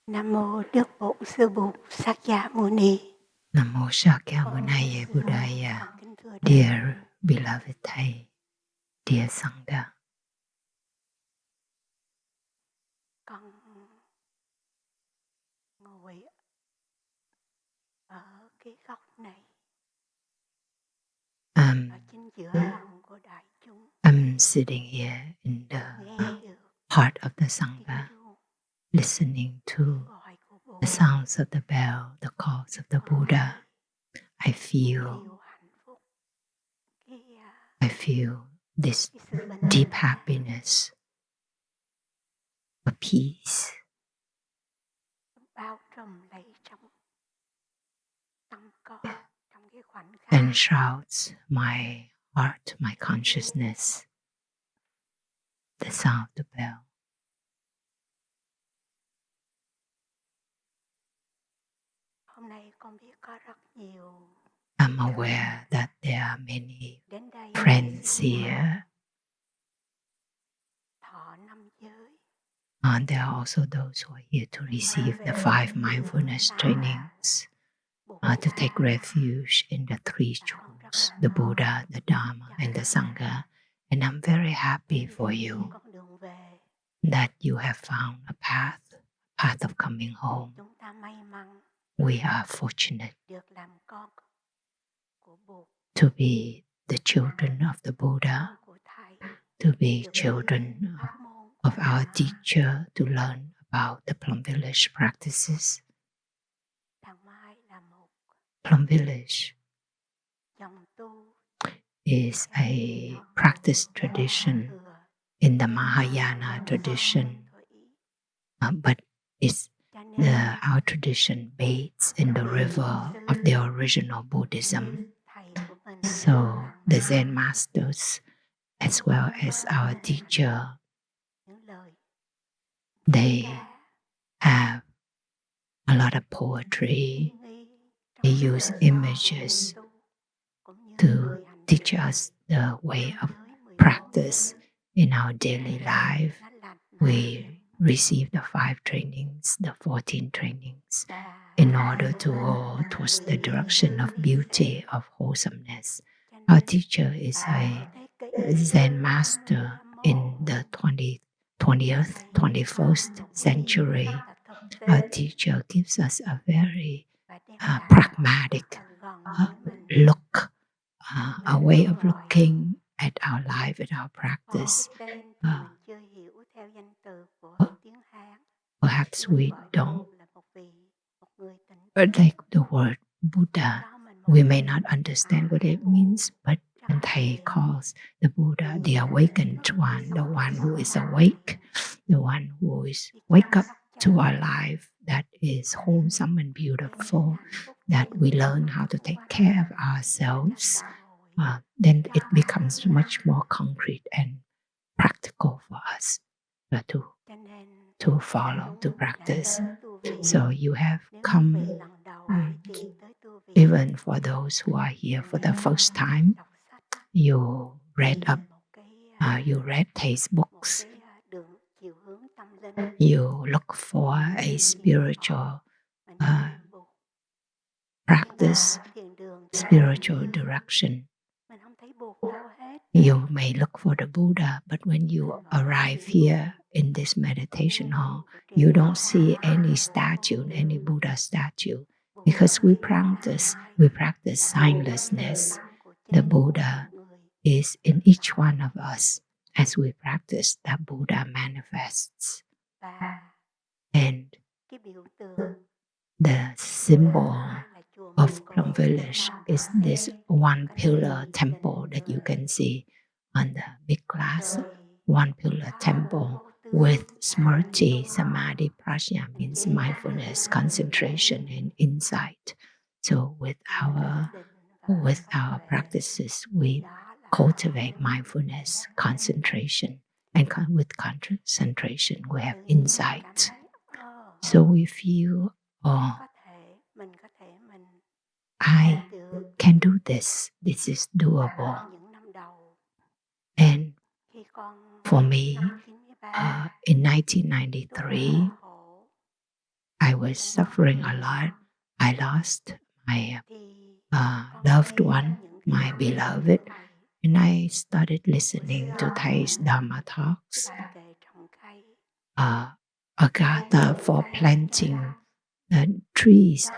Nam mô Đức Bổn Sư Bụt Sát Gia Muni. Namo Shakyamuni Buddhaya. Dear beloved Thầy, dear Sangha, con ngồi ở cái góc này, ở chính giữa lòng của đại chúng, I'm sitting here in the heart of the Sangha, listening to the sounds of the bell, the calls of the Buddha. I feel this deep happiness, a peace, bao trùm lấy trong tâm con, trong cái khoảnh khắc, and shrouds my heart, my consciousness, the sound of the bell. Hôm nay con biết có rất nhiều. I'm aware that there are many friends here. Thọ năm giới. And there are also those who are here to receive the 5 mindfulness trainings, to take refuge in the 3 jewels, the Buddha, the Dharma, and the Sangha. And I'm very happy for you that you have found a path of coming home. We are fortunate to be the children of the Buddha, to be children of our teacher, to learn about the Plum Village practices. Plum Village is a practice tradition in the Mahayana tradition, but our tradition bathes in the river of the original Buddhism. So the Zen masters, as well as our teacher, they have a lot of poetry. They use images to teach us the way of practice in our daily life. We receive the 5 trainings, the 14 trainings, in order to go towards the direction of beauty, of wholesomeness. Our teacher is a Zen master in the 20th, 21st century. Our teacher gives us a very pragmatic look, a way of looking at our life, at our practice. Perhaps we don't like the word Buddha. We may not understand what it means, but when Thầy calls the Buddha the awakened one, the one who is awake, the one who is wake up to our life, that is wholesome and beautiful, that we learn how to take care of ourselves, then it becomes much more concrete and practical for us to follow, to practice. So you have come, even for those who are here for the first time, you read Thay's books, you look for a spiritual practice, spiritual direction. You may look for the Buddha, but when you arrive here in this meditation hall, you don't see any statue, any Buddha statue, because we practice signlessness. The Buddha is in each one of us. As we practice, that Buddha manifests. And the symbol of Plum Village is this 1 pillar temple that you can see on the big glass. 1 pillar temple with smriti, samadhi, prajna means mindfulness, concentration, and insight. So with our practices, we cultivate mindfulness, concentration, and with concentration, we have insight. So we feel, I can do this. This is doable. And for me, in 1993, I was suffering a lot. I lost my loved one, my beloved, and I started listening to Thai's Dharma Talks, Agatha for planting trees.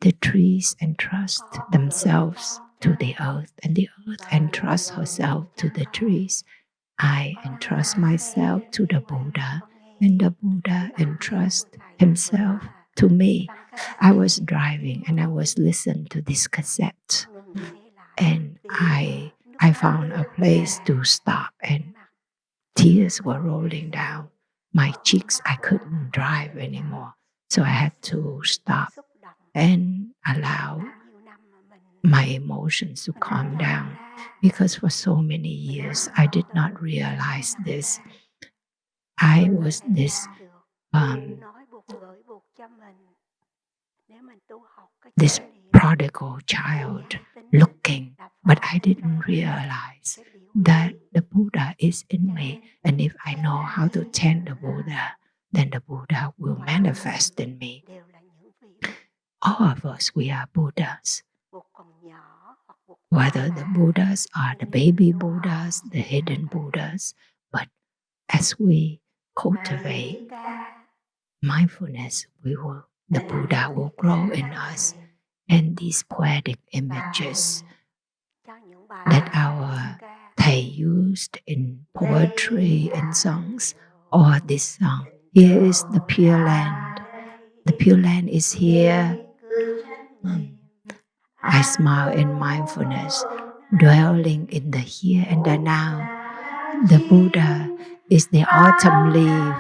The trees entrust themselves to the earth, and the earth entrusts herself to the trees. I entrust myself to the Buddha, and the Buddha entrusts himself to me. I was driving and I was listening to this cassette, and I found a place to stop, and tears were rolling down my cheeks. I couldn't drive anymore, so I had to stop and allow my emotions to calm down, because for so many years I did not realize this. I was this prodigal child looking, but I didn't realize that the Buddha is in me, and if I know how to tend the Buddha, then the Buddha will manifest in me. All of us, we are Buddhas. Whether the Buddhas are the baby Buddhas, the hidden Buddhas, but as we cultivate mindfulness, the Buddha will grow in us. And these poetic images that our Thầy used in poetry and songs, or this song, here is the Pure Land. The Pure Land is here. I smile in mindfulness, dwelling in the here and the now. The Buddha is the autumn leaf.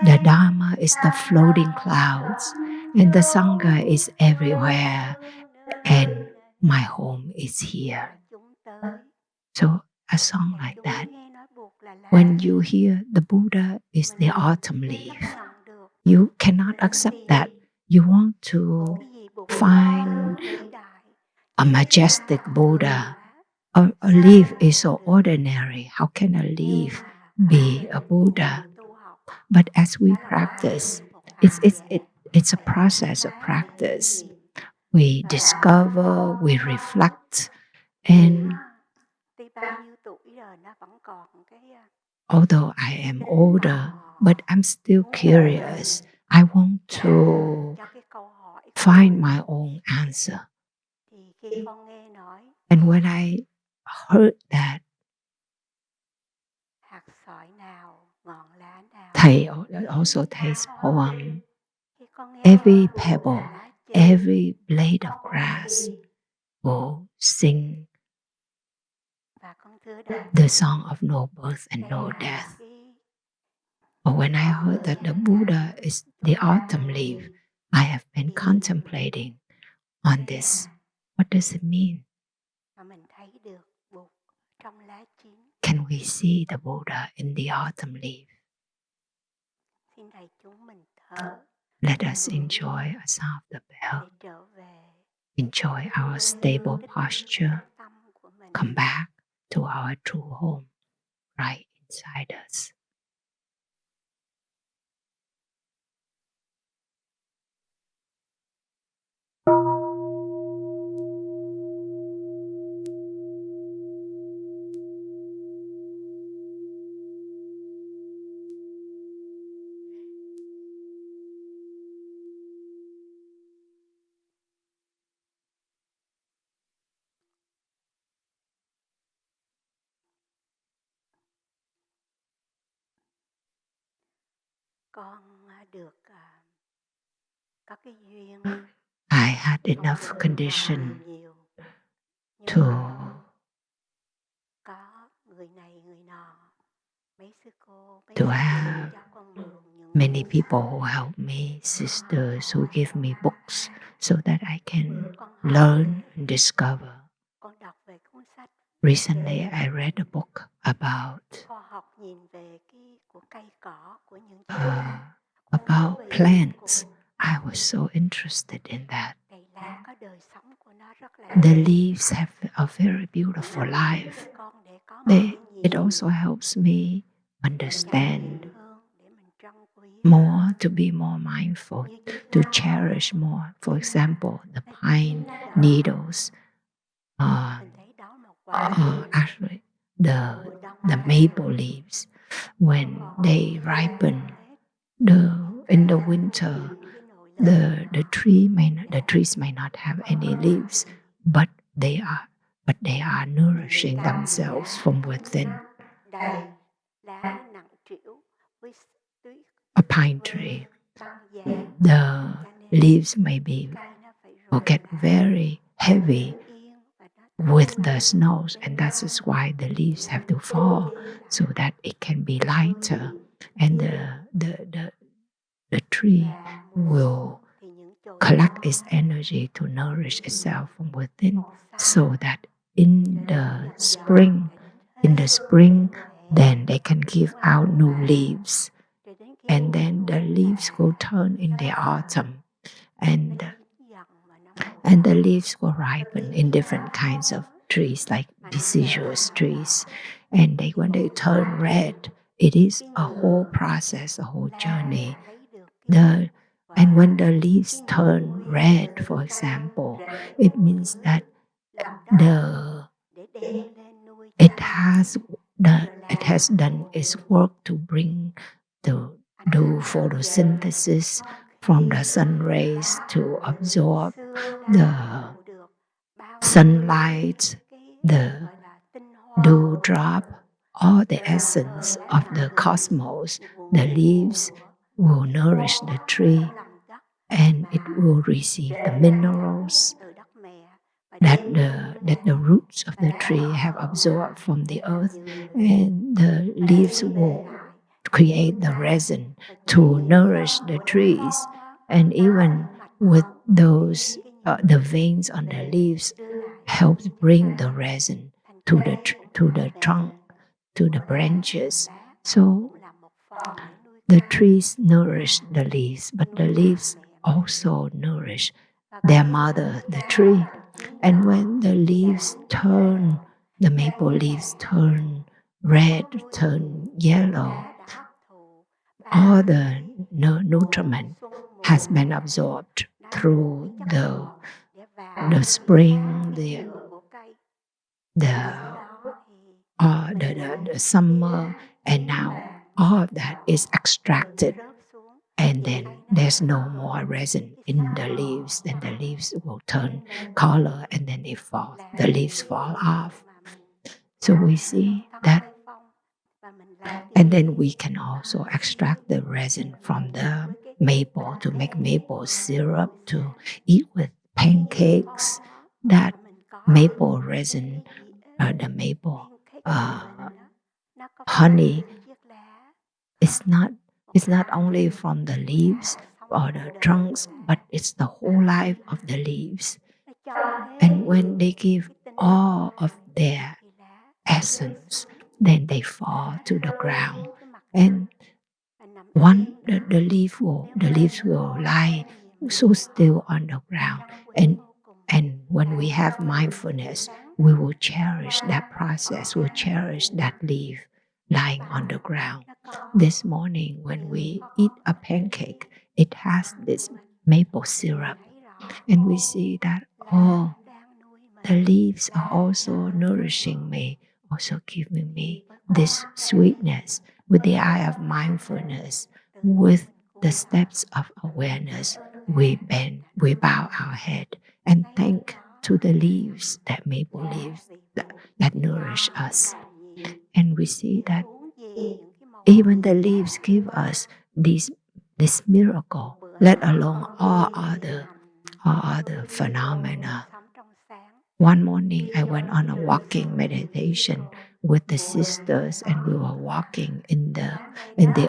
The Dharma is the floating clouds. And the Sangha is everywhere. And my home is here. So a song like that. When you hear the Buddha is the autumn leaf, you cannot accept that. You want to find a majestic Buddha. A leaf is so ordinary. How can a leaf be a Buddha? But as we practice, it's a process of practice. We discover, we reflect, and although I am older, but I'm still curious. I want to find my own answer. And when I heard that, Thầy also Thay's poem, every pebble, every blade of grass will sing the song of no birth and no death. But when I heard that the Buddha is the autumn leaf, I have been contemplating on this. What does it mean? Can we see the Buddha in the autumn leaf? Let us enjoy a sound of the bell. Enjoy our stable posture. Come back to our true home right inside us. I had enough condition to have many people who help me, sisters who give me books so that I can learn and discover. Recently, I read a book about plants. I was so interested in that. The leaves have a very beautiful life. It also helps me understand more, to be more mindful, to cherish more. For example, the pine needles, actually the maple leaves, when they ripen, in the winter, the trees may not have any leaves, but they are nourishing themselves from within. A pine tree, the leaves may be or get very heavy with the snows, and that is why the leaves have to fall so that it can be lighter, and the tree will collect its energy to nourish itself from within, so that in the spring, then they can give out new leaves, and then the leaves will turn in the autumn, and the leaves will ripen in different kinds of trees, like deciduous trees, and when they turn red, it is a whole process, a whole journey. And when the leaves turn red, for example, it means that it has done its work to do photosynthesis from the sun rays, to absorb the sunlight, the dewdrop, all the essence of the cosmos. The leaves will nourish the tree, and it will receive the minerals that the roots of the tree have absorbed from the earth, and the leaves will create the resin to nourish the trees. And even with those, the veins on the leaves helps bring the resin to the trunk, to the branches. So the trees nourish the leaves, but the leaves also nourish their mother, the tree. And when the leaves turn, the maple leaves turn red, turn yellow, all the nutriment has been absorbed through the spring, the summer, and now all of that is extracted, and then there's no more resin in the leaves. Then the leaves will turn color, and then the leaves fall off. So we see that. And then we can also extract the resin from the maple to make maple syrup to eat with pancakes. That maple resin, the maple honey, it's not only from the leaves or the trunks, but it's the whole life of the leaves. And when they give all of their essence, then they fall to the ground, and the leaves will lie so still on the ground. And when we have mindfulness, we will cherish that process, we'll cherish that leaf lying on the ground. This morning, when we eat a pancake, it has this maple syrup, and we see that, oh, the leaves are also nourishing me, also giving me this sweetness. With the eye of mindfulness, with the steps of awareness, we bow our head and thank to the leaves, that maple leaves that nourish us. And we see that even the leaves give us this miracle, let alone all other phenomena. One morning, I went on a walking meditation with the sisters, and we were walking in the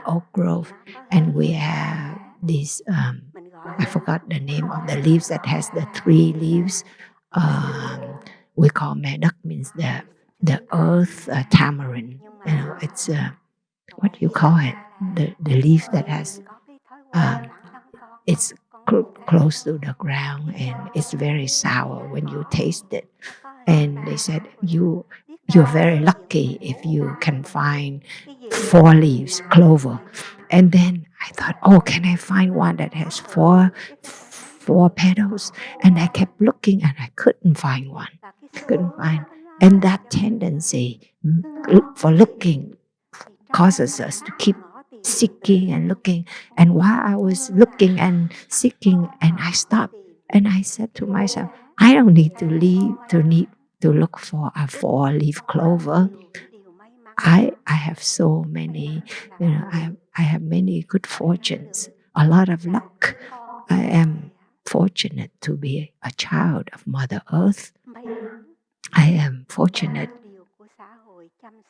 oak grove, and we have this I forgot the name of the leaves that has the 3 leaves. We call medak, means the earth tamarind. It's what do you call it? The leaf that has it's close to the ground, and it's very sour when you taste it. And they said, you're very lucky if you can find 4 leaves, clover. And then I thought, oh, can I find one that has four petals? And I kept looking and I couldn't find one. Couldn't find. And that tendency for looking causes us to keep seeking and looking. And while I was looking and seeking, and I stopped and I said to myself, I don't need to look for a 4-leaf clover. I have so many, I have many good fortunes, a lot of luck. I am fortunate to be a child of Mother Earth. I am fortunate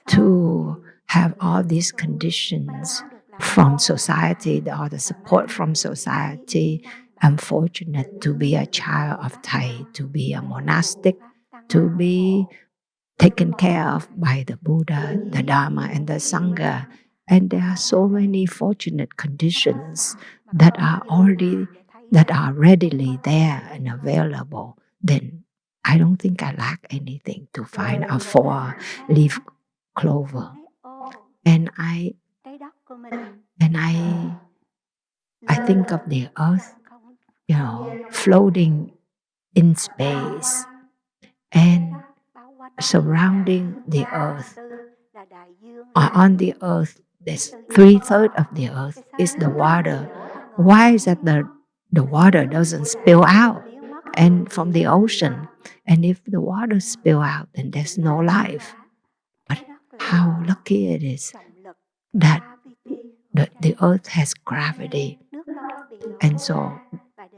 to have all these conditions from society, all the support from society. I'm fortunate to be a child of Thai, to be a monastic, to be taken care of by the Buddha, the Dharma, and the Sangha. And there are so many fortunate conditions that are readily there and available. Then I don't think I lack anything to find a 4-leaf clover. And I think of the earth, floating in space and surrounding the earth. On the earth, there's 3/3 of the earth is the water. Why is that the water doesn't spill out and from the ocean? And if the water spill out, then there's no life. But how lucky it is that the earth has gravity. And so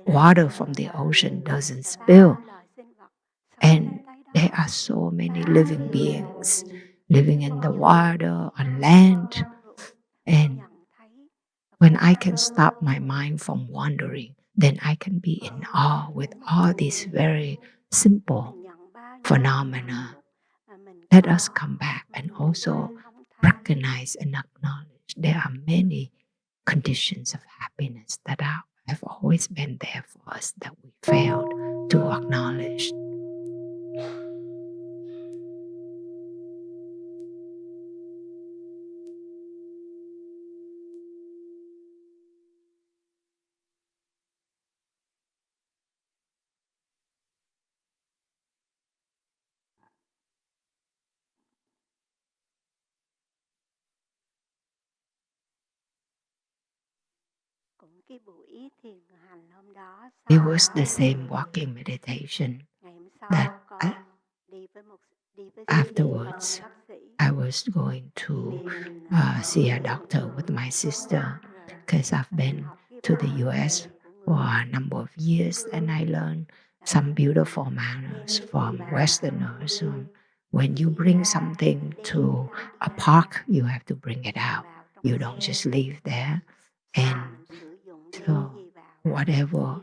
water from the ocean doesn't spill. And there are so many living beings living in the water, on land. And when I can stop my mind from wandering, then I can be in awe with all these very simple phenomena. Let us come back and also recognize and acknowledge there are many conditions of happiness that have always been there for us that we failed to acknowledge. It was the same walking meditation that afterwards I was going to see a doctor with my sister because I've been to the US for a number of years and I learned some beautiful manners from Westerners. When you bring something to a park, you have to bring it out. You don't just leave there. And so whatever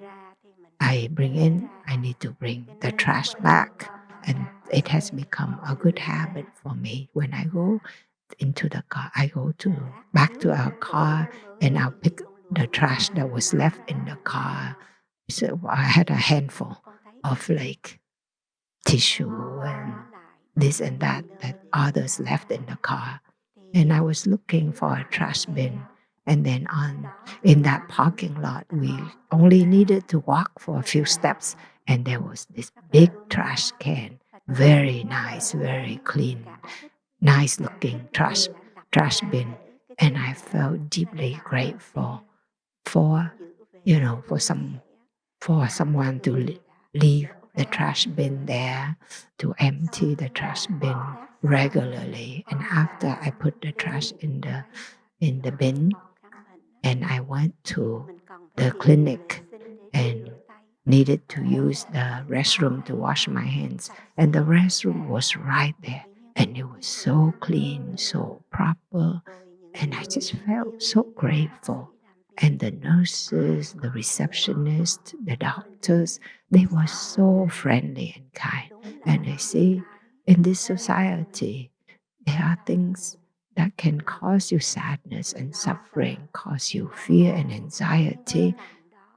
I bring in, I need to bring the trash back. And it has become a good habit for me. When I go into the car, I go back to our car and I'll pick the trash that was left in the car. So I had a handful of like tissue and this and that others left in the car. And I was looking for a trash bin. And then in that parking lot, we only needed to walk for a few steps. And there was this big trash can, very nice, very clean, nice looking trash bin. And I felt deeply grateful for, for someone to leave the trash bin there, to empty the trash bin regularly. And after I put the trash in the bin, and I went to the clinic and needed to use the restroom to wash my hands. And the restroom was right there. And it was so clean, so proper. And I just felt so grateful. And the nurses, the receptionists, the doctors, they were so friendly and kind. And I see in this society, there are things that can cause you sadness and suffering, cause you fear and anxiety.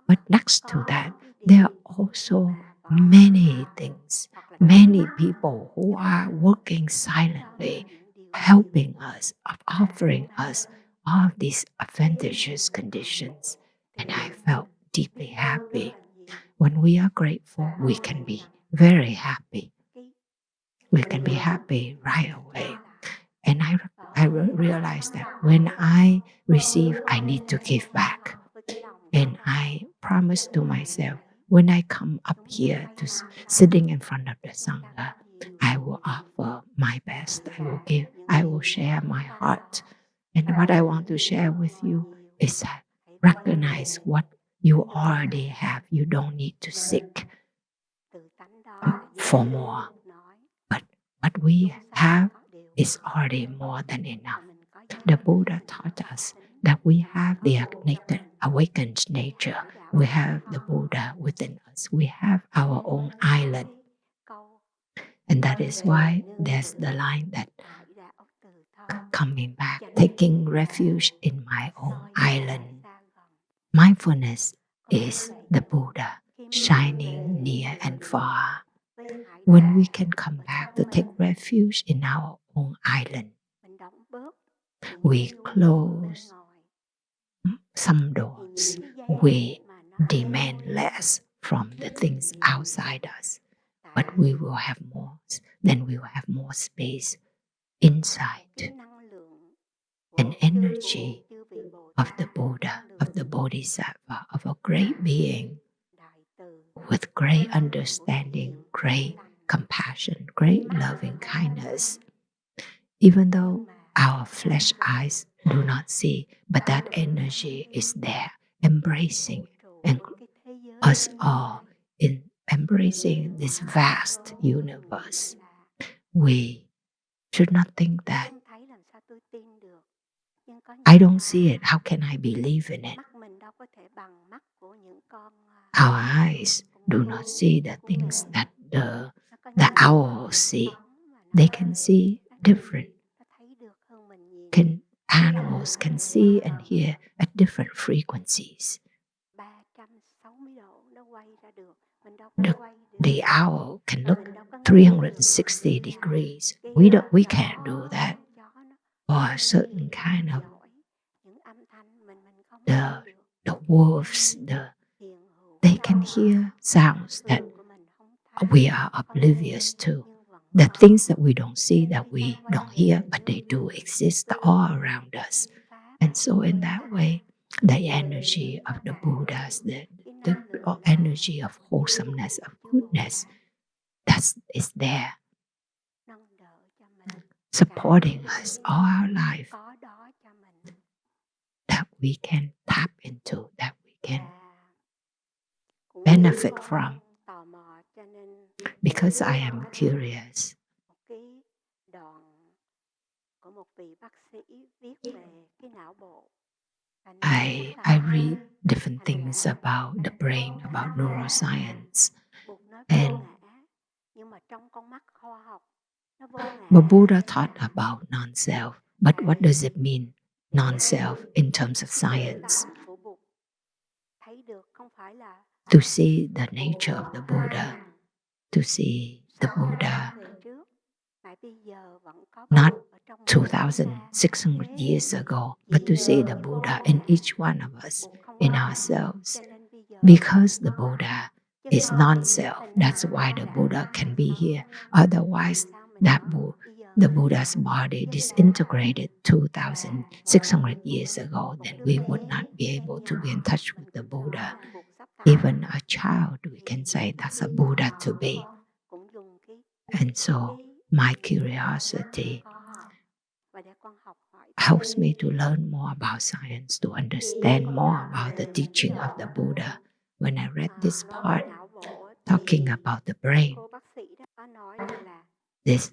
But next to that, there are also many things, many people who are working silently, helping us, offering us all of these advantageous conditions, and I felt deeply happy. When we are grateful, we can be very happy. We can be happy right away. And I realized that when I receive, I need to give back. And I promised to myself, when I come up here to sitting in front of the Sangha, I will offer my best. I will give, I will share my heart. And what I want to share with you is that recognize what you already have. You don't need to seek for more. But what we have is already more than enough. The Buddha taught us that we have the awakened nature. We have the Buddha within us. We have our own island. And that is why there's the line that coming back, taking refuge in my own island. Mindfulness is the Buddha shining near and far. When we can come back to take refuge in our own island, we close some doors. We demand less from the things outside us, but we will have more. Then we will have more space inside. An energy of the Buddha, of the Bodhisattva, of a great being with great understanding, great compassion, great loving kindness. Even though our flesh eyes do not see, but that energy is there, embracing and us all in embracing this vast universe. We should not think that I don't see it. How can I believe in it? Our eyes do not see the things that the owls see. They can see different. Animals can see and hear at different frequencies. The owl can look 360 degrees. We can't do that. Or a certain kind of the wolves, they can hear sounds that we are oblivious to. The things that we don't see, that we don't hear, but they do exist all around us. And so in that way, the energy of the Buddhas, the energy of wholesomeness, of goodness, is there, supporting us all our life, that we can tap into, that we can benefit from. Because I am curious, I read different things about the brain, about neuroscience. And the Buddha taught about non-self. But what does it mean, non-self, in terms of science? To see the nature of the Buddha, to see the Buddha not 2,600 years ago, but to see the Buddha in each one of us, in ourselves. Because the Buddha is non-self, that's why the Buddha can be here. Otherwise, the Buddha's body disintegrated 2,600 years ago, then we would not be able to be in touch with the Buddha. Even a child, we can say that's a Buddha to be. And so my curiosity helps me to learn more about science, to understand more about the teaching of the Buddha. When I read this part talking about the brain, this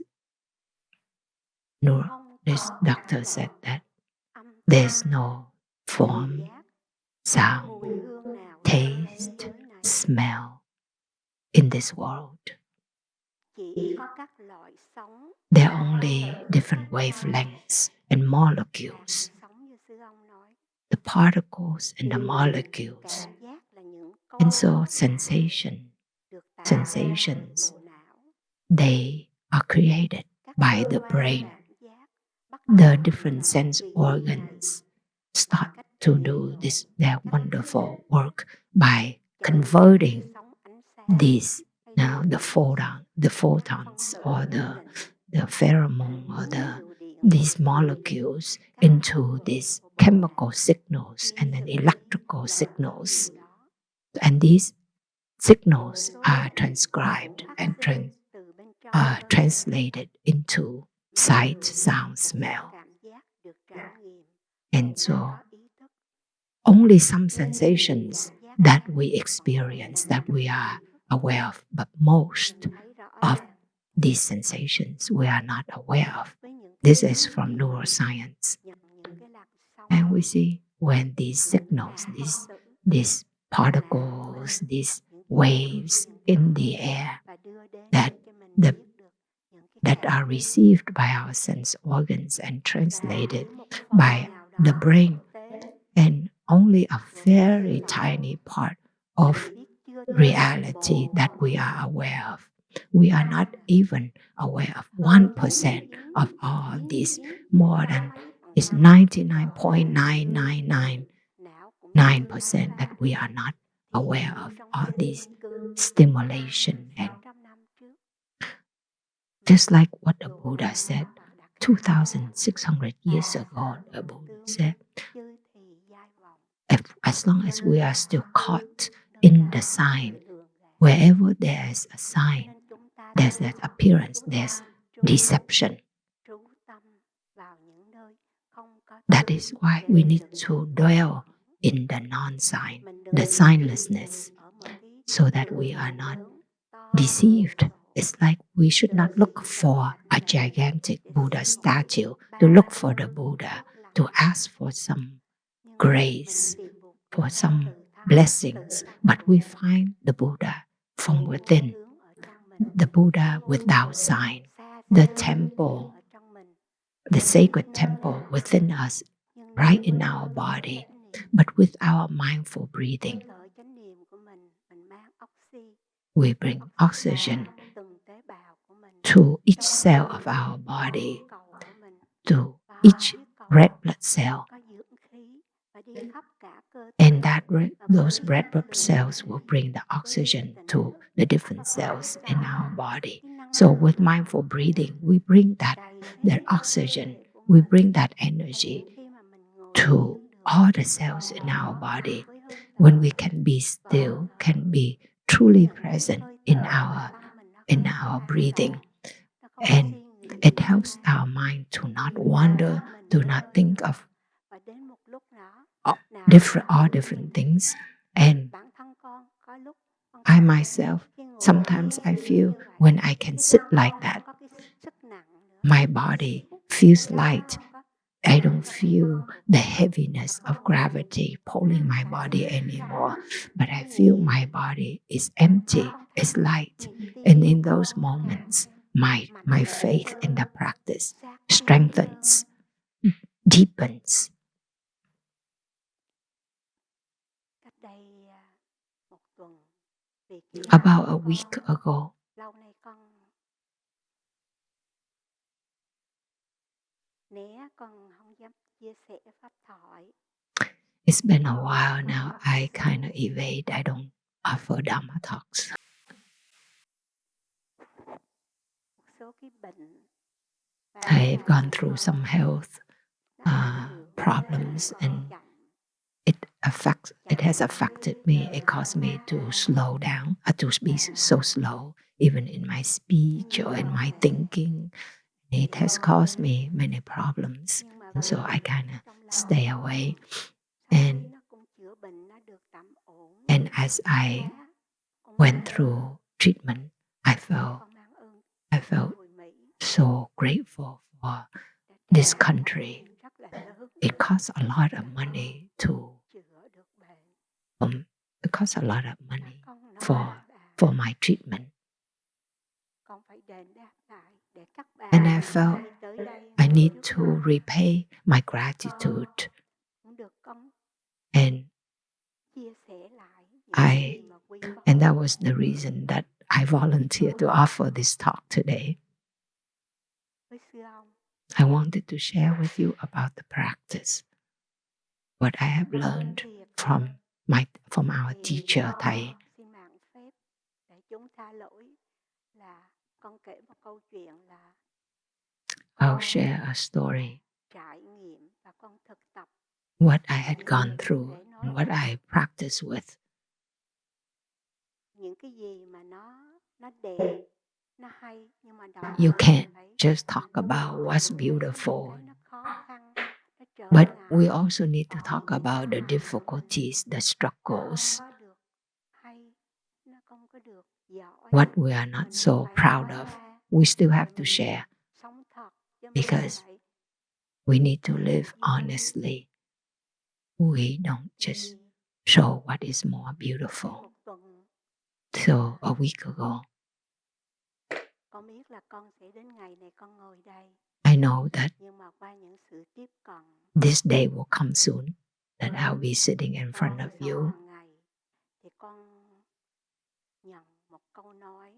doctor said that there's no form, sound, taste, smell in this world. There are only different wavelengths and molecules. The particles and the molecules. And so sensations, they are created by the brain. The different sense organs start to do their wonderful work by converting these the photons or the pheromone or these molecules into these chemical signals and then electrical signals, and these signals are transcribed and translated into sight, sound, smell. And so only some sensations that we experience that we are aware of, but most of these sensations we are not aware of. This is from neuroscience. And we see when these signals, these particles, these waves in the air that are received by our sense organs and translated by the brain, and only a very tiny part of reality that we are aware of. We are not even aware of 1% of all these, more than it's 99.9999% that we are not aware of all these stimulation. And just like what the Buddha said 2,600 years ago, the Buddha said, as long as we are still caught in the sign, wherever there is a sign, there's that appearance, there's deception. That is why we need to dwell in the non-sign, the signlessness, so that we are not deceived. It's like we should not look for a gigantic Buddha statue, to look for the Buddha, to ask for some grace, for some blessings, but we find the Buddha from within, the Buddha without sign, the temple, the sacred temple within us, right in our body, but with our mindful breathing. We bring oxygen to each cell of our body, to each red blood cell. And those red blood cells will bring the oxygen to the different cells in our body. So with mindful breathing, we bring that oxygen, we bring that energy to all the cells in our body. When we can be still, can be truly present in our breathing, and it helps our mind to not wander, to not think of all different things. And I myself, sometimes I feel when I can sit like that, my body feels light. I don't feel the heaviness of gravity pulling my body anymore, but I feel my body is empty, it's light. And in those moments, my faith in the practice strengthens, deepens. About a week ago, it's been a while now. I kind of evade. I don't offer Dharma talks. I've gone through some health problems, and it has affected me. It caused me to slow down, to be so slow, even in my speech or in my thinking. It has caused me many problems, and so I kind of stay away. And as I went through treatment, I felt so grateful for this country. It costs a lot of money for my treatment. And I felt I need to repay my gratitude. And that was the reason that I volunteered to offer this talk today. I wanted to share with you about the practice. what I have learned from our teacher thầy. Xin mạng phép để chúng tha lỗi là con kể một câu chuyện là I'll share a story, trải nghiệm và con thực tập what I had gone through and what I practiced with. những cái gì mà nó đẹp, nó hay, nhưng mà You can't just talk about what's beautiful, nó khó khăn, nó trở but ngại. we also need to talk about the difficulties, the struggles, Không có được hay, nó không có được giỏi. what we are not so proud of. We still have to share Sống thật, chứ because mình phải we need to live honestly. We don't just show what is more beautiful. một tuần So a week ago, con biết là con sẽ đến ngày này con ngồi đây, I know that nhưng mà qua những sự tiếp cận this day will come soon, that I'll be sitting in front of you. hàng ngày thì con nhận một câu nói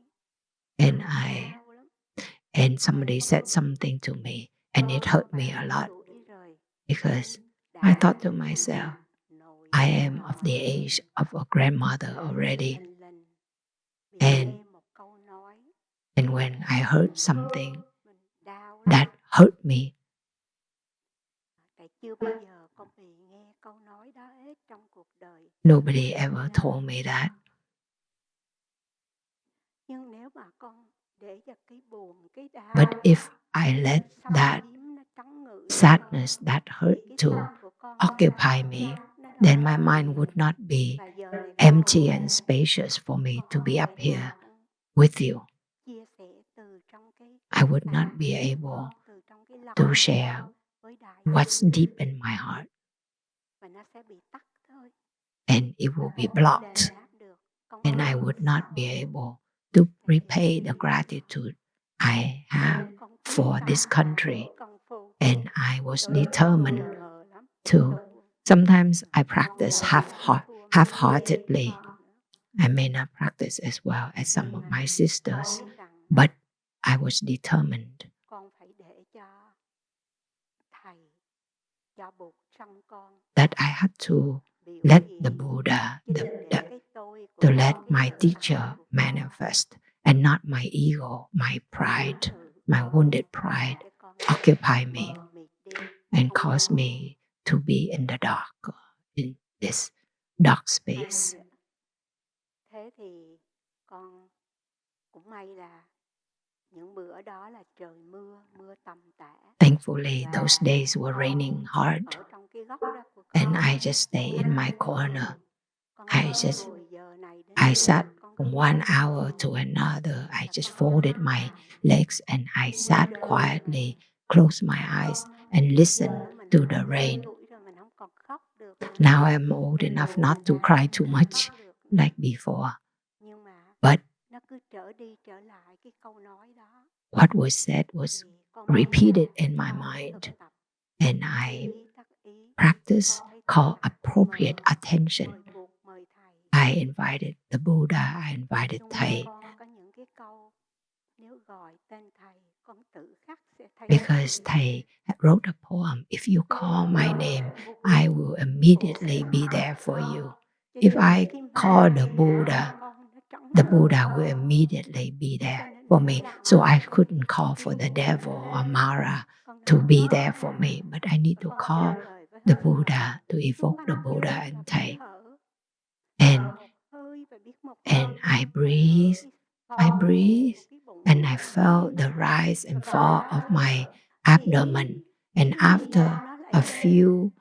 And somebody said something to me, and it hurt me a lot because I thought to myself, I am of the age of a grandmother already. And when I heard something that hurt me, nobody ever told me that. But if I let that sadness, that hurt to occupy me, then my mind would not be empty and spacious for me to be up here with you. I would not be able to share what's deep in my heart. And it will be blocked. And I would not be able to repay the gratitude I have for this country. And I was determined to. Sometimes I practice half-heartedly. I may not practice as well as some of my sisters, but I was determined that I had to let the Buddha, to let my teacher manifest, and not my ego, my pride, my wounded pride occupy me and cause me to be in the dark, in this dark space. Thế thì con cũng may là những bữa đó là trời mưa tầm tã. Thankfully, those days were raining hard, and I just stay in my corner. I sat from 1 hour to another. I just folded my legs and I sat quietly, closed my eyes, and listened to the rain. Now I'm old enough not to cry too much like before. But what was said was repeated in my mind, and I practiced called appropriate attention. I invited the Buddha, I invited Thầy, because Thầy wrote a poem, if you call my name, I will immediately be there for you. If I call the Buddha will immediately be there for me. So I couldn't call for the devil or Mara to be there for me, but I need to call the Buddha, to evoke the Buddha and Thầy. And I breathe, and I felt the rise and fall of my abdomen. And after a few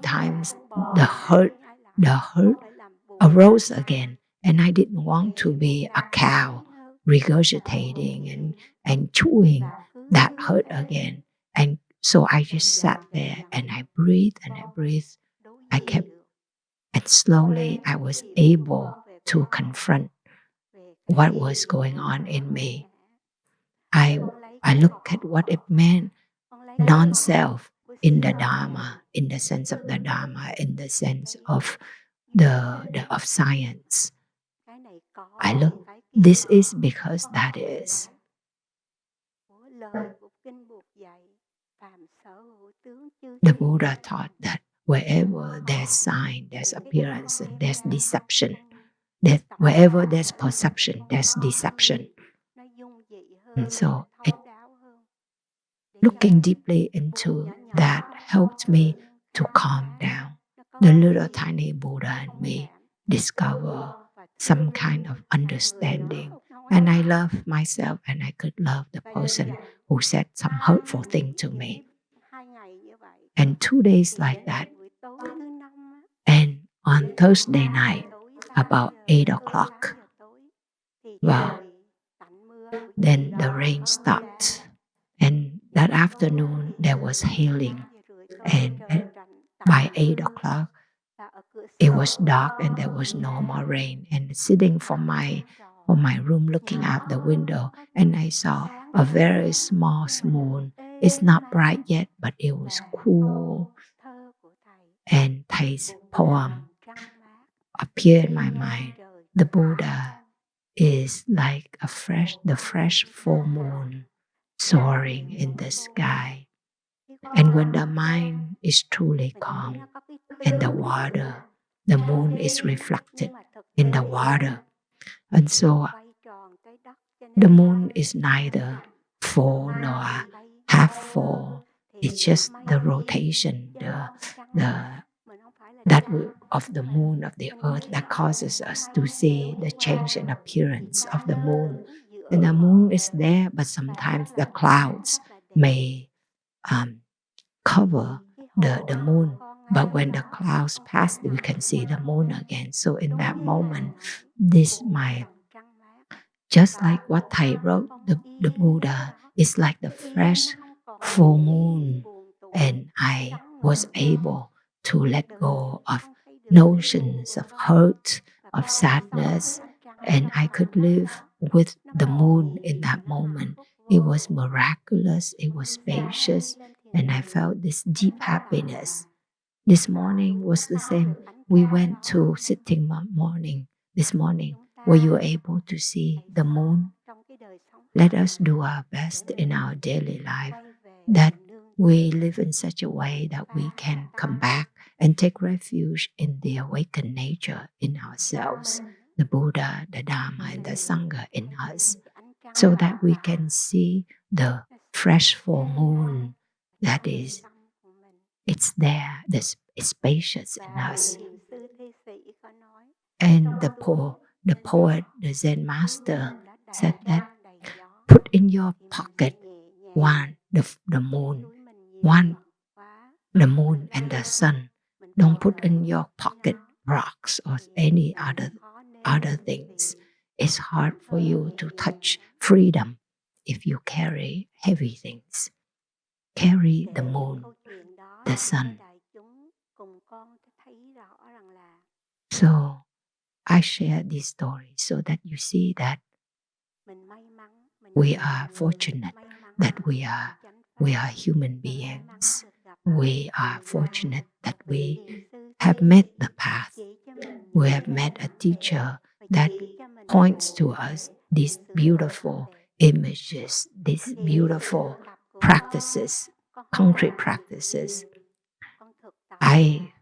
times, the hurt arose again. And I didn't want to be a cow regurgitating and chewing that hurt again. And so I just sat there and I breathed and I breathed. And slowly I was able to confront what was going on in me. I looked at what it meant, non-self in the Dharma, in the sense of the Dharma, in the sense of of science. I look, this is because that is. The Buddha taught that wherever there's sign, there's appearance, and there's deception. That wherever there's perception, there's deception. And so looking deeply into that helped me to calm down. The little tiny Buddha in me discover some kind of understanding. And I love myself, and I could love the person who said some hurtful thing to me. And 2 days like that. And on Thursday night, about 8 o'clock, well, then the rain stopped. And that afternoon, there was healing. And by 8 o'clock, it was dark and there was no more rain. And sitting from my room looking out the window, and I saw a very small moon. It's not bright yet, but it was cool. And Thai's poem appeared in my mind. The Buddha is like the fresh full moon soaring in the sky. And when the mind is truly calm and the moon is reflected in the water. And so the moon is neither full nor half full. It's just the rotation, of the moon, of the earth, that causes us to see the change in appearance of the moon. And the moon is there, but sometimes the clouds may cover the moon. But when the clouds pass, we can see the moon again. So in that moment, just like what Thai wrote, the Buddha is like the fresh full moon. And I was able to let go of notions of hurt, of sadness, and I could live with the moon in that moment. It was miraculous, it was spacious, and I felt this deep happiness. This morning was the same. We went to sitting morning this morning. Were you able to see the moon? Let us do our best in our daily life, that we live in such a way that we can come back and take refuge in the awakened nature in ourselves, the Buddha, the Dharma, and the Sangha in us, so that we can see the fresh full moon that is, it's there, it's spacious in us. And the poet, the Zen master said that put in your pocket the moon and the sun. Don't put in your pocket rocks or any other things. It's hard for you to touch freedom if you carry heavy things. Carry the moon, the sun. So I share this story so that you see that we are fortunate that we are human beings. We are fortunate that we have met the path. We have met a teacher that points to us these beautiful images, these beautiful practices, concrete practices. I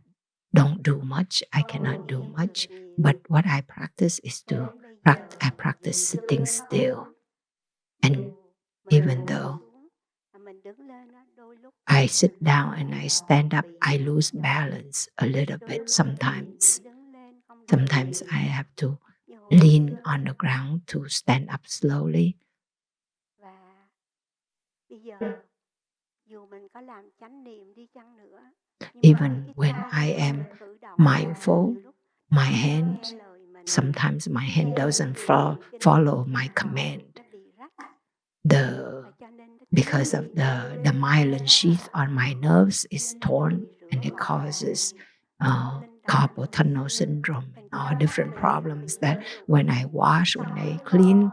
don't do much. I cannot do much. But what I practice is I practice sitting still. And even though I sit down and I stand up, I lose balance a little bit sometimes. Sometimes I have to lean on the ground to stand up slowly. Even when I am mindful, sometimes my hand doesn't follow my command. Because of the myelin sheath on my nerves is torn, and it causes carpal tunnel syndrome and all different problems that when I wash, when I clean,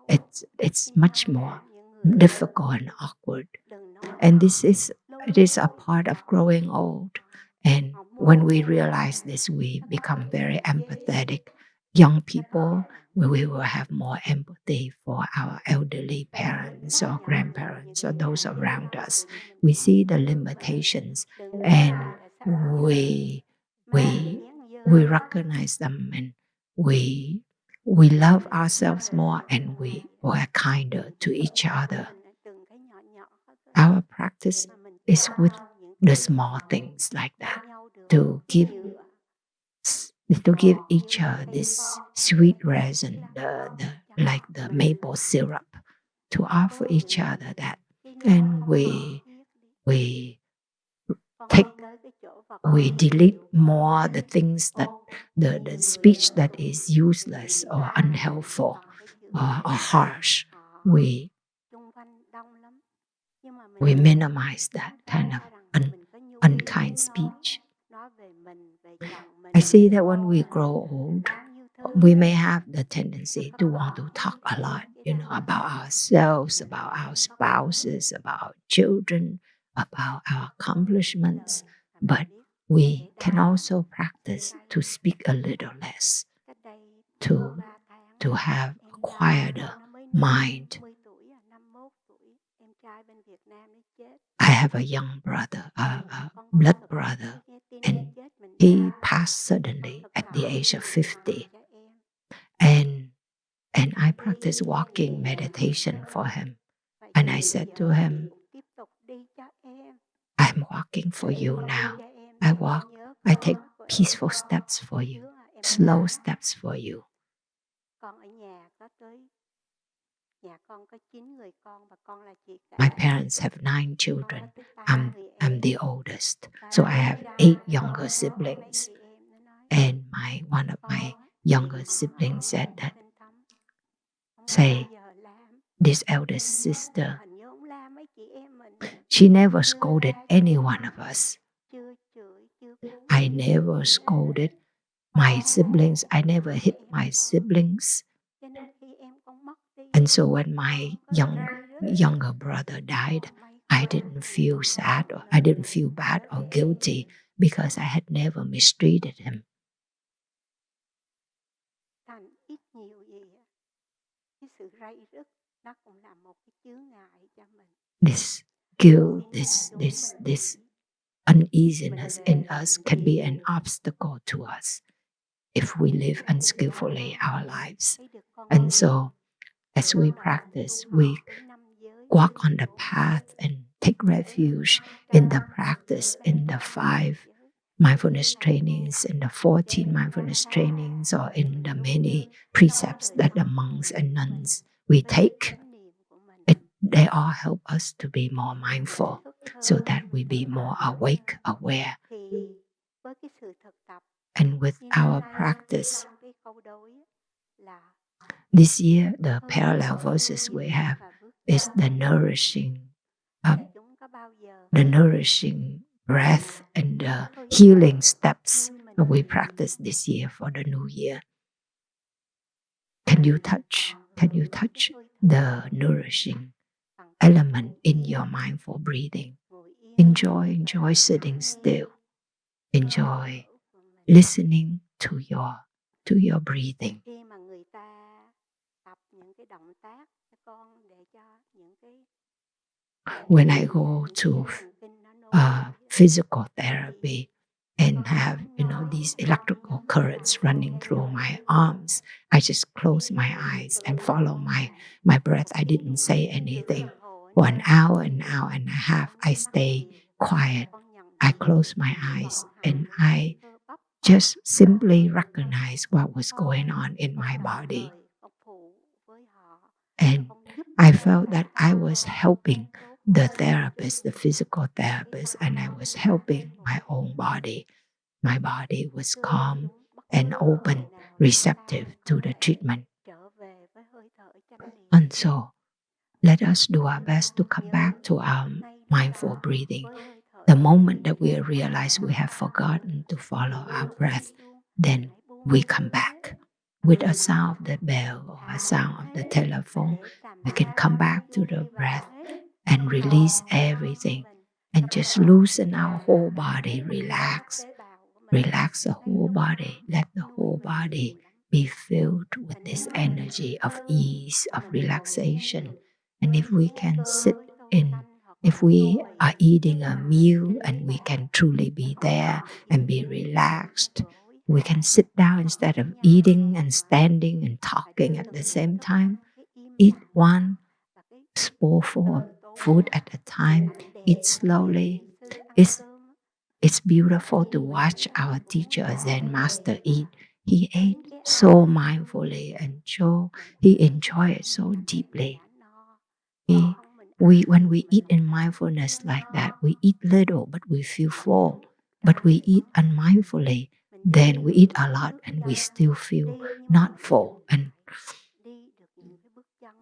it's much more difficult and awkward. And it is a part of growing old. And when we realize this, we become very empathetic young people, we will have more empathy for our elderly parents or grandparents or those around us. We see the limitations and we recognize them, and we love ourselves more, and we are kinder to each other. Our practice is with the small things like that, to give each other this sweet resin, like the maple syrup, to offer each other that, and we take we delete more the things that the speech that is useless or unhelpful or harsh. We minimize that kind of unkind speech. I see that when we grow old, we may have the tendency to want to talk a lot, about ourselves, about our spouses, about our children, about our accomplishments. But we can also practice to speak a little less, to have a quieter mind. I have a young brother, a blood brother, and he passed suddenly at the age of 50. And I practiced walking meditation for him. And I said to him, I'm walking for you now. I take peaceful steps for you, slow steps for you. My parents have 9 children. I'm the oldest. So I have 8 younger siblings. And one of my younger siblings said that, this eldest sister, she never scolded any one of us. I never scolded my siblings. I never hit my siblings. And so when my younger brother died, I didn't feel sad, or I didn't feel bad or guilty, because I had never mistreated him. This guilt, this uneasiness in us can be an obstacle to us if we live unskillfully our lives. And so as we practice, we walk on the path and take refuge in the practice, in the 5 mindfulness trainings, in the 14 mindfulness trainings, or in the many precepts that the monks and nuns we take. They all help us to be more mindful, so that we be more awake, aware. And with our practice, this year the parallel verses we have is the nourishing breath and the healing steps that we practice this year for the new year. Can you touch the nourishing element in your mindful breathing? Enjoy sitting still. Enjoy listening to your breathing. When I go to physical therapy and have these electrical currents running through my arms, I just close my eyes and follow my breath. I didn't say anything. For an hour and a half, I stay quiet. I close my eyes and I just simply recognize what was going on in my body. And I felt that I was helping the therapist, the physical therapist, and I was helping my own body. My body was calm and open, receptive to the treatment. And so, let us do our best to come back to our mindful breathing. The moment that we realize we have forgotten to follow our breath, then we come back. With a sound of the bell or a sound of the telephone, we can come back to the breath and release everything and just loosen our whole body, relax the whole body, let the whole body be filled with this energy of ease, of relaxation. And if we can sit if we are eating a meal and we can truly be there and be relaxed, we can sit down instead of eating and standing and talking at the same time. Eat one spoonful of food at a time. Eat slowly. It's beautiful to watch our teacher Zen master eat. He ate so mindfully and he enjoyed it so deeply. When we eat in mindfulness like that, we eat little but we feel full. But we eat unmindfully, then we eat a lot and we still feel not full. And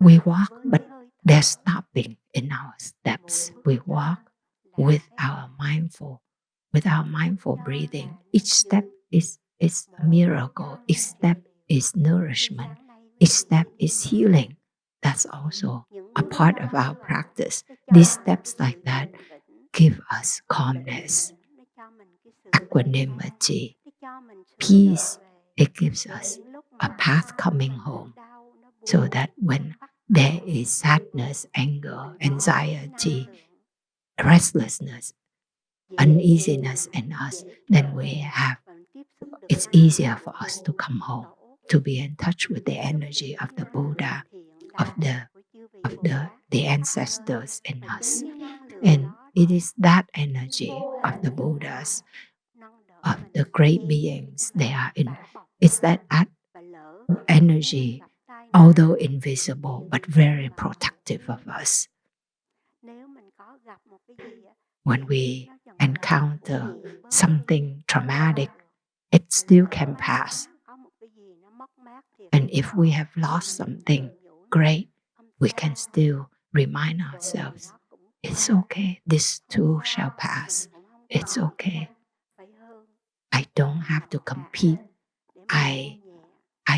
we walk, but there's stopping in our steps. We walk with our mindful breathing. Each step is a miracle. Each step is nourishment. Each step is healing. That's also a part of our practice. These steps like that give us calmness, equanimity, peace. It gives us a path coming home, so that when there is sadness, anger, anxiety, restlessness, uneasiness in us, then it's easier for us to come home, to be in touch with the energy of the Buddha, of the ancestors in us. And it is that energy of the Buddhas, of the great beings it's that energy, although invisible but very protective of us. When we encounter something traumatic, it still can pass. And if we have lost something great, we can still remind ourselves, it's okay, this too shall pass. It's okay. I don't have to compete. I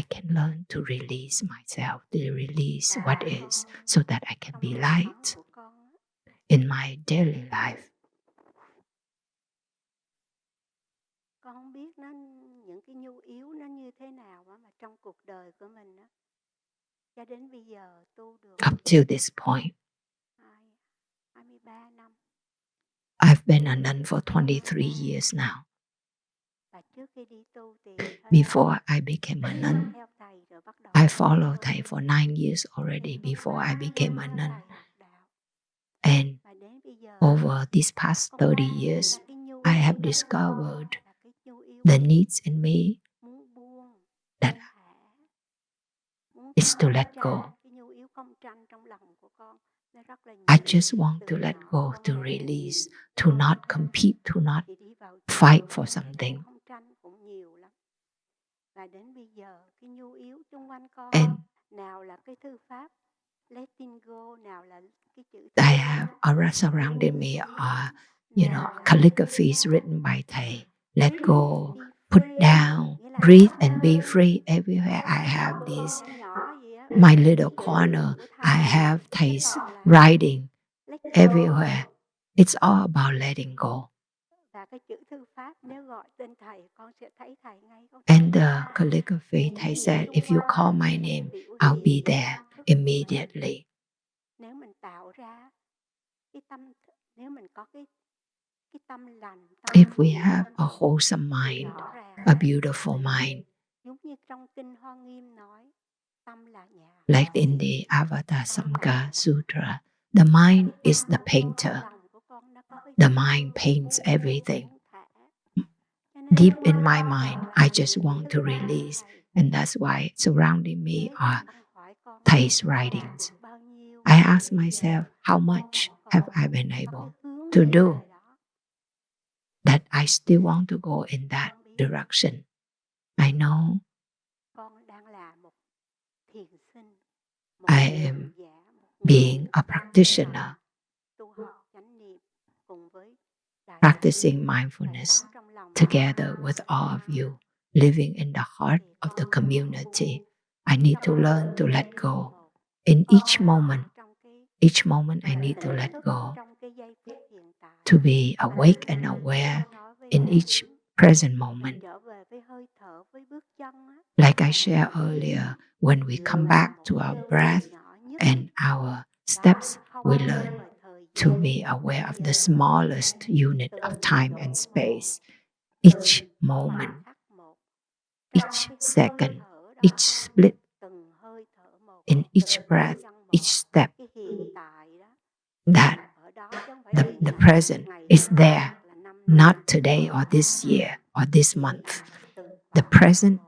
can learn to release myself, to release what is, so that I can be light in my daily life. Con không biết những cái nhu yếu nó như thế nào mà trong cuộc đời của mình cho đến bây giờ tu được. Up to this point, 23 năm. I've been a nun for 23 years now. Và trước khi đi tu thì before I became a nun, I followed Thầy for 9 years already before I became a nun. And over these past 30 years, I have discovered the needs in me that is to let go. I just want to let go, to release, to not compete, to not fight for something. And I have surrounded me calligraphies written by Thầy. Let go, put down, breathe and be free. Everywhere I have this, my little corner, I have Thei's writing everywhere. It's all about letting go. And the calligraphy, Thầy said, if you call my name, I'll be there immediately. If we have a wholesome mind, a beautiful mind, like in the Avatar Samgha Sutra, the mind is the painter. The mind paints everything. Deep in my mind, I just want to release, and that's why surrounding me are Thei's writings. I ask myself, how much have I been able to do? That I still want to go in that direction. I know I am being a practitioner, practicing mindfulness together with all of you, living in the heart of the community. I need to learn to let go. In each moment I need to let go. To be awake and aware in each present moment. Like I shared earlier, when we come back to our breath and our steps, we learn to be aware of the smallest unit of time and space, each moment, each second, each split, in each breath, each step, that the present is there, not today or this year or this month. The present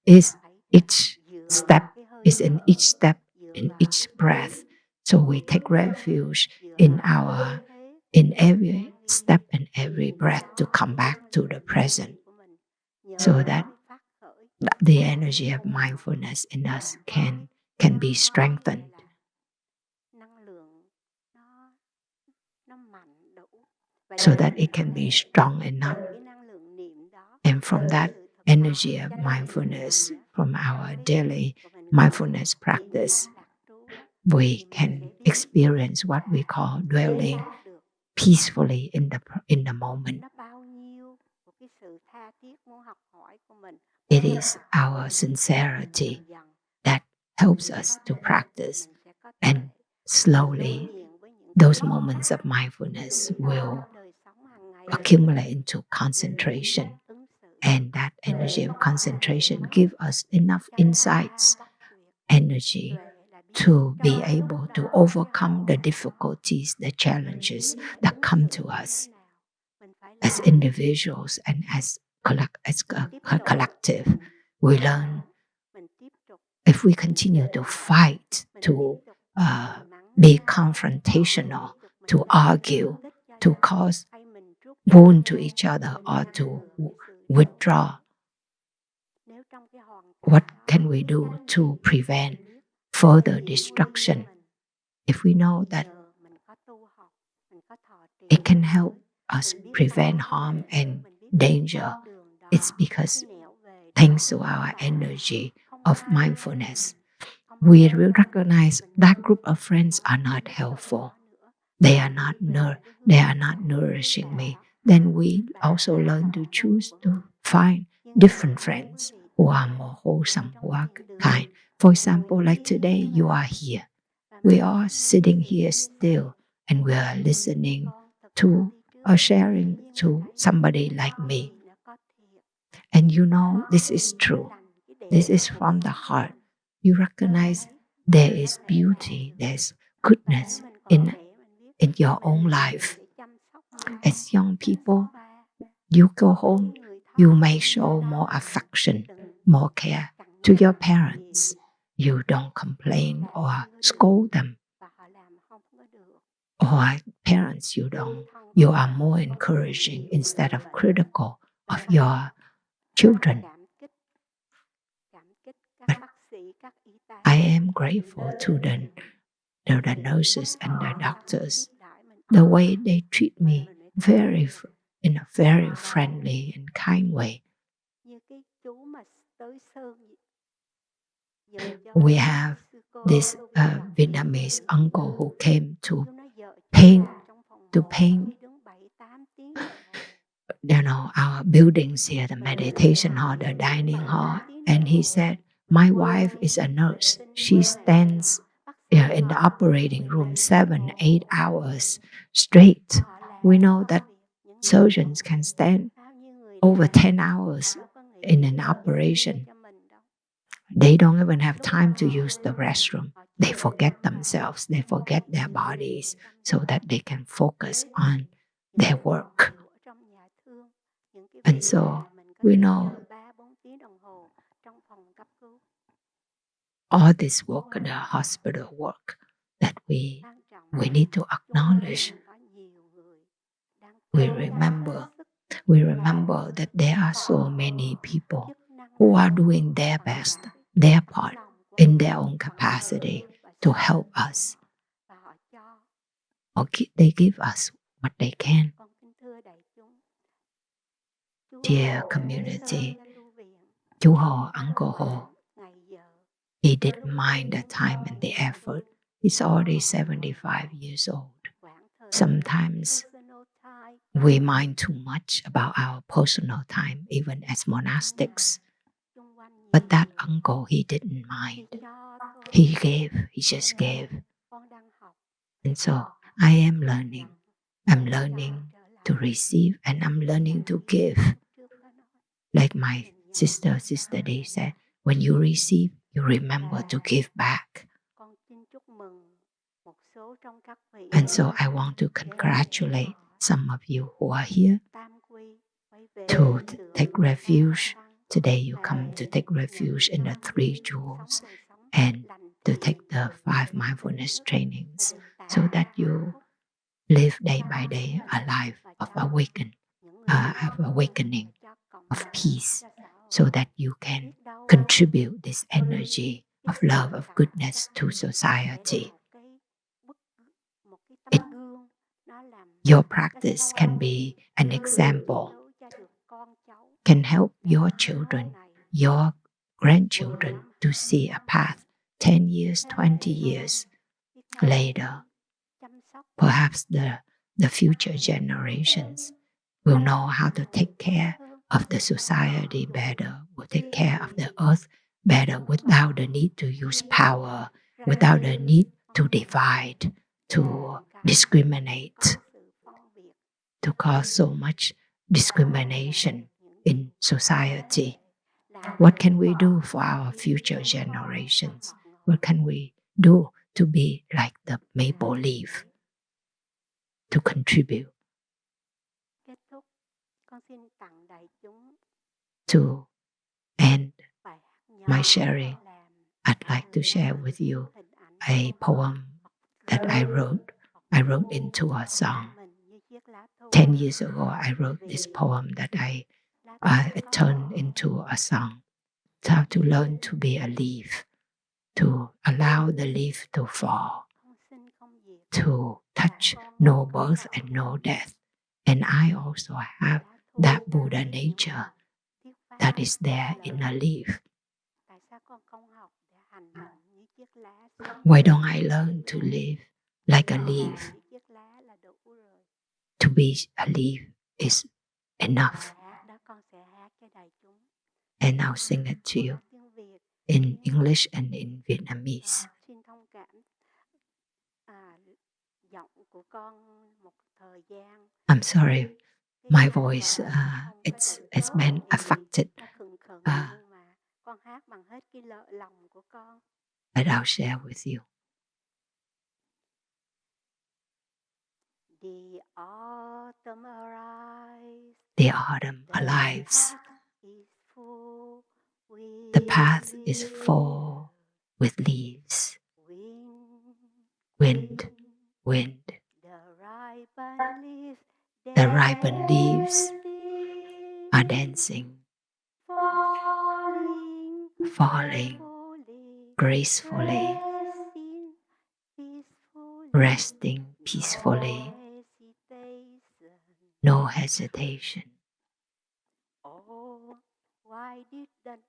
is each step, is in each step, in each breath. So we take refuge in every step and every breath to come back to the present, so that the energy of mindfulness in us can be strengthened, so that it can be strong enough. And from that energy of mindfulness, from our daily mindfulness practice, we can experience what we call dwelling peacefully in the moment. It is our sincerity that helps us to practice, and slowly those moments of mindfulness will accumulate into concentration, and that energy of concentration gives us enough insights, energy to be able to overcome the difficulties, the challenges that come to us as individuals and as a collective. We learn, if we continue to fight, to be confrontational, to argue, to cause wound to each other, or to withdraw, what can we do to prevent further destruction? If we know that it can help us prevent harm and danger, it's because, thanks to our energy of mindfulness, we recognize that group of friends are not helpful. They are not nourishing me. Then we also learn to choose to find different friends who are more wholesome, who are kind. For example, like today, you are here. We are sitting here still, and we are listening to or sharing to somebody like me. And you know this is true. This is from the heart. You recognize there is beauty, there's goodness in your own life. As young people, you go home, you may show more affection, more care to your parents. You don't complain or scold them. Or parents, you are more encouraging instead of critical of your children. But I am grateful to the nurses and the doctors, the way they treat me in a very friendly and kind way. We have this Vietnamese uncle who came to paint our buildings here, the meditation hall, the dining hall. And he said, my wife is a nurse. She stands in the operating room 7-8 hours straight. We know that surgeons can stand over 10 hours in an operation. They don't even have time to use the restroom. They forget themselves. They forget their bodies so that they can focus on their work. And so we know all this work, the hospital work, that we need to acknowledge. We remember that there are so many people who are doing their best, their part in their own capacity to help us. Or they give us what they can. Dear community, chú Hồ, Uncle Ho, he didn't mind the time and the effort. He's already 75 years old. Sometimes we mind too much about our personal time, even as monastics. But that uncle, he didn't mind. He gave, he just gave. And so I am learning. I'm learning to receive and I'm learning to give. Like my sister Day said, when you receive, you remember to give back. And so I want to congratulate some of you who are here to take refuge. Today you come to take refuge in the 3 jewels and to take the 5 mindfulness trainings so that you live day by day a life of awakening, of peace, so that you can contribute this energy of love, of goodness to society. Your practice can be an example, can help your children, your grandchildren to see a path 10 years, 20 years later. Perhaps the future generations will know how to take care of the society better, will take care of the earth better without the need to use power, without the need to divide, to discriminate, to cause so much discrimination in society. What can we do for our future generations? What can we do to be like the maple leaf, to contribute? To end my sharing, I'd like to share with you a poem that I wrote. I wrote into a song. 10 years ago, I wrote this poem that I turned into a song. It's how to learn to be a leaf, to allow the leaf to fall, to touch no birth and no death. And I also have that Buddha nature that is there in a leaf. Why don't I learn to live like a leaf? To be a leaf is enough. And I'll sing it to you in English and in Vietnamese. I'm sorry, my voice it's been affected. But I'll share with you. The autumn arrives. The path is full with leaves. Wind, wind. The ripened leaves are dancing, falling gracefully, resting peacefully, no hesitation. Oh, why didn't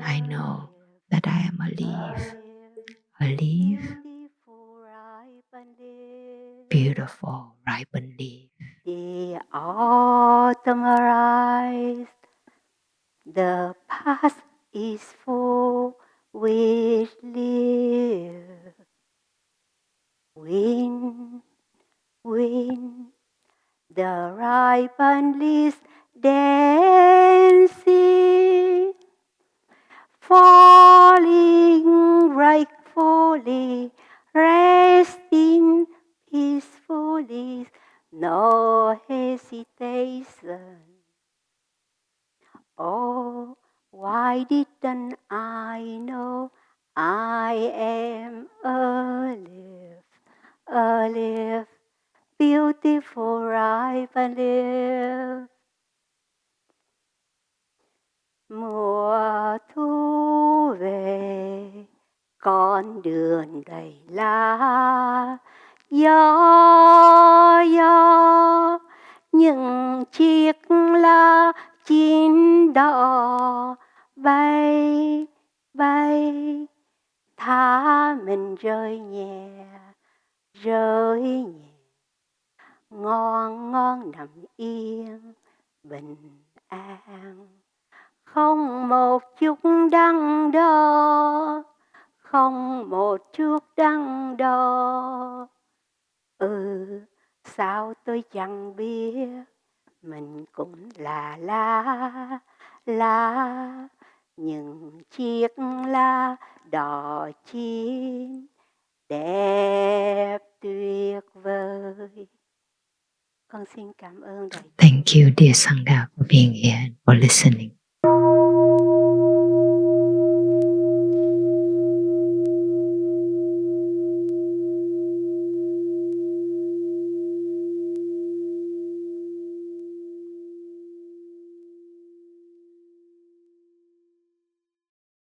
I know that I am a leaf? A leaf, beautiful, ripened leaf. The autumn arrives. The path is full with leaves. Wind, wind, the ripened leaves dancing, falling gratefully, resting peacefully, no hesitation. Oh, why didn't I know I am a leaf, beautiful, ripe leaf. Mùa thu về, con đường đầy lá, gió gió, những chiếc lá chín đỏ bay bay, thả mình rơi nhẹ rơi nhẹ, ngon ngon nằm yên bình an, không một chút đắn đo, không một chút đắn đo. Sao tôi chẳng biết, mình cũng là lá những chiếc lá đỏ chín đẹp tuyệt vời. Con xin cảm ơn đại chúng. Thank you, dear Sangha, for being here and for listening.